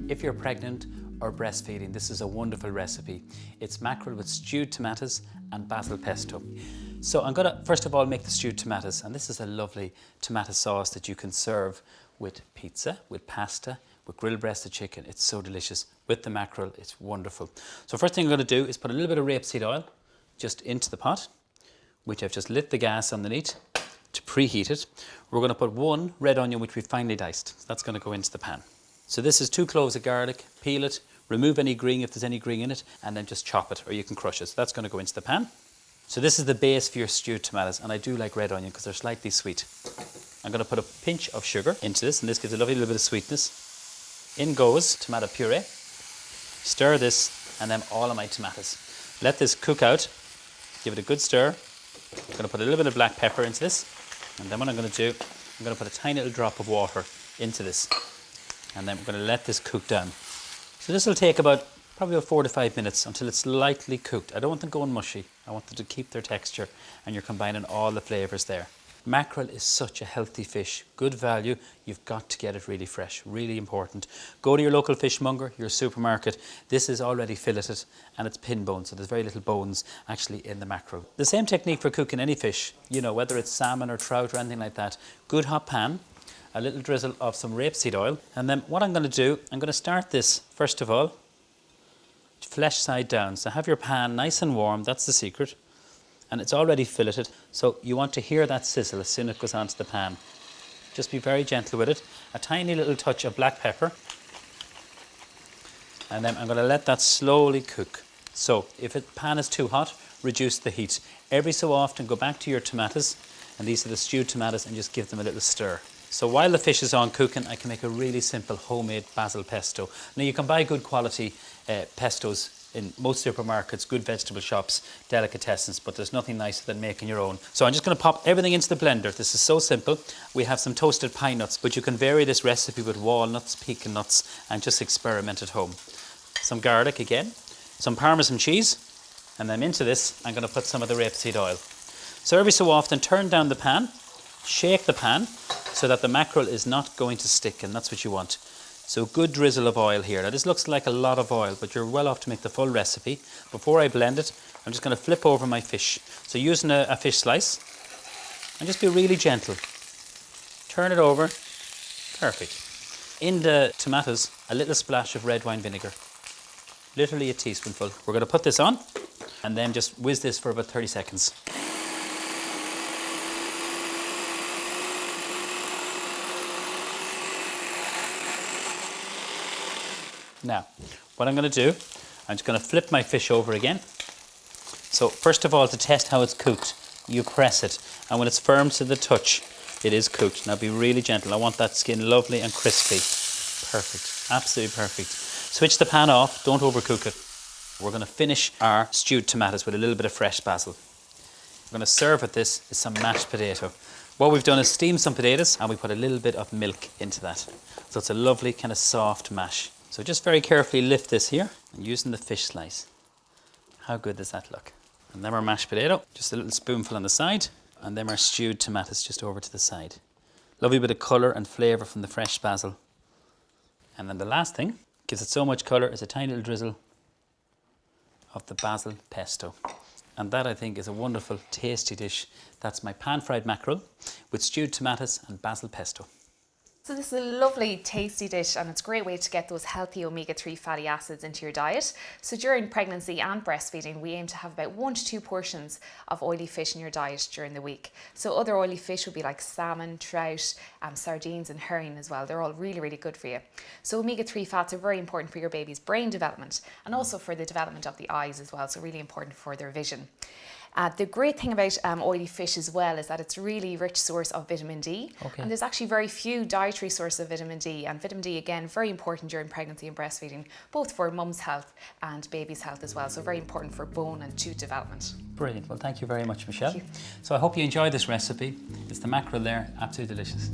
If you're pregnant or breastfeeding, this is a wonderful recipe. It's mackerel with stewed tomatoes and basil pesto. So I'm gonna first of all make the stewed tomatoes, and this is a lovely tomato sauce that you can serve with pizza, with pasta, with grilled breasted chicken. It's so delicious. With the mackerel, it's wonderful. So first thing I'm gonna do is put a little bit of rapeseed oil just into the pot, which I've just lit the gas underneath to preheat it. We're gonna put one red onion, which we've finely diced. So that's gonna go into the pan. So this is 2 cloves of garlic, peel it, remove any green if there's any green in it, and then just chop it, or you can crush it. So that's going to go into the pan. So this is the base for your stewed tomatoes, and I do like red onion because they're slightly sweet. I'm going to put a pinch of sugar into this, and this gives a lovely little bit of sweetness. In goes tomato puree. Stir this, and then all of my tomatoes. Let this cook out. Give it a good stir. I'm going to put a little bit of black pepper into this, and then what I'm going to do, I'm going to put a tiny little drop of water into this. And then we're going to let this cook down. So this will take probably about 4 to 5 minutes until it's lightly cooked. I don't want them going mushy. I want them to keep their texture, and you're combining all the flavours there. Mackerel is such a healthy fish, good value. You've got to get it really fresh, really important. Go to your local fishmonger, your supermarket. This is already filleted and it's pin bone, so there's very little bones actually in the mackerel. The same technique for cooking any fish, you know, whether it's salmon or trout or anything like that. Good hot pan. A little drizzle of some rapeseed oil, and then what I'm going to do, I'm going to start this first of all flesh side down. So have your pan nice and warm, that's the secret, and it's already filleted, so you want to hear that sizzle as soon as it goes onto the pan. Just be very gentle with it. A tiny little touch of black pepper, and then I'm going to let that slowly cook. So if the pan is too hot, reduce the heat. Every so often go back to your tomatoes, and these are the stewed tomatoes, and just give them a little stir. So while the fish is on cooking, I can make a really simple homemade basil pesto. Now you can buy good quality pestos in most supermarkets, good vegetable shops, delicatessens, but there's nothing nicer than making your own. So I'm just going to pop everything into the blender. This is so simple. We have some toasted pine nuts, but you can vary this recipe with walnuts, pecan nuts, and just experiment at home. Some garlic again, some Parmesan cheese, and then into this I'm going to put some of the rapeseed oil. So every so often turn down the pan, shake the pan, so that the mackerel is not going to stick, and that's what you want. So good drizzle of oil here. Now this looks like a lot of oil, but you're well off to make the full recipe. Before I blend it, I'm just going to flip over my fish. So using a fish slice, and just be really gentle. Turn it over. Perfect. In the tomatoes, a little splash of red wine vinegar. Literally a teaspoonful. We're going to put this on, and then just whiz this for about 30 seconds. Now, what I'm going to do, I'm just going to flip my fish over again. So first of all, to test how it's cooked, you press it, and when it's firm to the touch, it is cooked. Now be really gentle. I want that skin lovely and crispy. Perfect, absolutely perfect. Switch the pan off, don't overcook it. We're going to finish our stewed tomatoes with a little bit of fresh basil. We're going to serve with this is some mashed potato. What we've done is steam some potatoes, and we put a little bit of milk into that. So it's a lovely kind of soft mash. So just very carefully lift this here, and using the fish slice. How good does that look? And then our mashed potato, just a little spoonful on the side, and then our stewed tomatoes just over to the side. Lovely bit of colour and flavour from the fresh basil. And then the last thing, gives it so much colour, is a tiny little drizzle of the basil pesto. And that, I think, is a wonderful, tasty dish. That's my pan-fried mackerel with stewed tomatoes and basil pesto. So this is a lovely, tasty dish, and it's a great way to get those healthy omega-3 fatty acids into your diet. So during pregnancy and breastfeeding, we aim to have about 1 to 2 portions of oily fish in your diet during the week. So other oily fish would be like salmon, trout, sardines and herring as well. They're all really, really good for you. So omega-3 fats are very important for your baby's brain development, and also for the development of the eyes as well, so really important for their vision. The great thing about oily fish as well is that it's a really rich source of vitamin D. Okay. And there's actually very few dietary sources of vitamin D. And vitamin D, again, very important during pregnancy and breastfeeding, both for mum's health and baby's health as well. So very important for bone and tooth development. Brilliant. Well, thank you very much, Michelle. So I hope you enjoyed this recipe. It's the mackerel there, absolutely delicious.